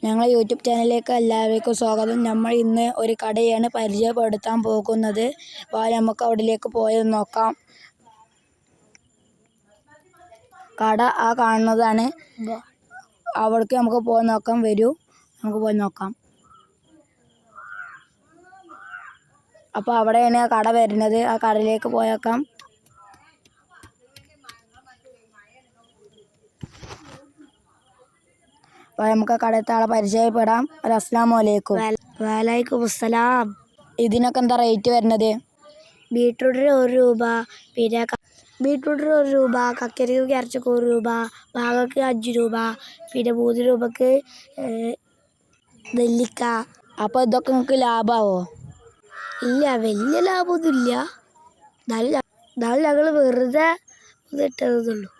ഞങ്ങളുടെ യൂട്യൂബ് ചാനലിലേക്ക് എല്ലാവർക്കും സ്വാഗതം. നമ്മൾ ഇന്ന് ഒരു കടയാണ് പരിചയപ്പെടുത്താൻ പോകുന്നത്. നമുക്ക് അവിടേക്ക് പോയി നോക്കാം. കട ആ കാണുന്നതാണ്. അവിടേക്ക് നമുക്ക് പോയി നോക്കാം. വരൂ, നമുക്ക് പോയി നോക്കാം. അപ്പോൾ അവിടെയാണ് ആ കട വരുന്നത്. ആ കടയിലേക്ക് പോയേക്കാം. അപ്പോൾ നമുക്ക് കടയത്തെ ആളെ പരിചയപ്പെടാം. അസ്സലാമു അലൈക്കും. വലൈക്കും അസ്സലാം. ഇതിനൊക്കെ എന്താ റേറ്റ് വരുന്നത്? ബീട്രൂട്ടിന് 1 രൂപ, പിന്നെ ബീട്രൂട്ടിന് 1 രൂപ, കക്കരിക്ക് ക്യാരറ്റൊക്കെ 1 രൂപ, മാങ്ങയ്ക്ക് 5 രൂപ, പിന്നെ 3 രൂപക്ക് നെല്ലിക്ക. അപ്പോൾ ഇതൊക്കെ നിങ്ങൾക്ക് ലാഭമാവോ? ഇല്ല, വലിയ ലാഭമൊന്നുമില്ല. എന്നാലും ഞങ്ങൾ വെറുതെ ഇട്ടതെന്നുള്ളൂ.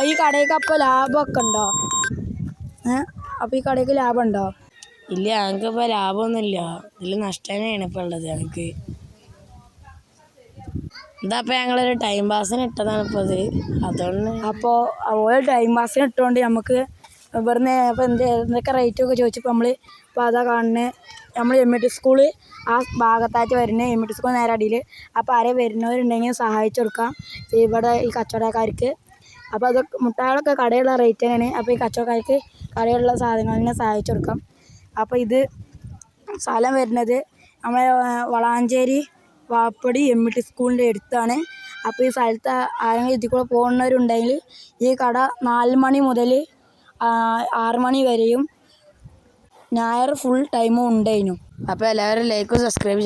ഈ കടയ്ക്ക് അപ്പോൾ ലാഭമൊക്കെ ഉണ്ടോ? അപ്പോൾ ഈ കടയ്ക്ക് ലാഭമുണ്ടോ? ഇല്ല, ഞങ്ങൾക്കിപ്പോൾ ലാഭമൊന്നുമില്ല. ഇതിൽ നഷ്ടം തന്നെയാണ് ഇപ്പോൾ ഉള്ളത് ഞങ്ങൾക്ക്. എന്താ ഇപ്പോൾ ഞങ്ങളൊരു ടൈം പാസിന് ഇട്ടതാണ് ഇപ്പോൾ അത്. അതുകൊണ്ട് അപ്പോൾ അതുപോലെ ടൈം പാസിന് ഇട്ടുകൊണ്ട് നമുക്ക് ഇവിടുന്ന് ഇപ്പോൾ എന്തൊക്കെ റേറ്റൊക്കെ ചോദിച്ചപ്പോൾ നമ്മൾ ഇപ്പോൾ അതാ കാണുന്നത്. നമ്മൾ MIT സ്കൂള് ആ ഭാഗത്തായിട്ട് വരുന്നത്. MIT സ്കൂൾ നേരെ അടിയിൽ. അപ്പോൾ ആരെ വരുന്നവരുണ്ടെങ്കിൽ സഹായിച്ചു കൊടുക്കാം ഇവിടെ ഈ കച്ചവടക്കാർക്ക്. അപ്പോൾ അതൊക്കെ മുട്ടായികളൊക്കെ കടയുള്ള റേറ്റ് തന്നെയാണ്. അപ്പോൾ ഈ കച്ചവടക്കാർക്ക് കടയിലുള്ള സാധനങ്ങളിനെ സഹായിച്ചു കൊടുക്കാം. അപ്പോൾ ഇത് സ്ഥലം വരുന്നത് നമ്മളെ വളാഞ്ചേരി വാപ്പടി MIT സ്കൂളിൻ്റെ അടുത്താണ്. അപ്പോൾ ഈ സ്ഥലത്ത് ആരെങ്കിലും ഇതിൽ കൂടെ പോകുന്നവരുണ്ടെങ്കിൽ ഈ കട 4 മണി മുതൽ 6 മണി വരെയും ഞായർ ഫുൾ ടൈമും ഉണ്ടായിരുന്നു. അപ്പോൾ എല്ലാവരും ലൈക്കും സബ്സ്ക്രൈബ്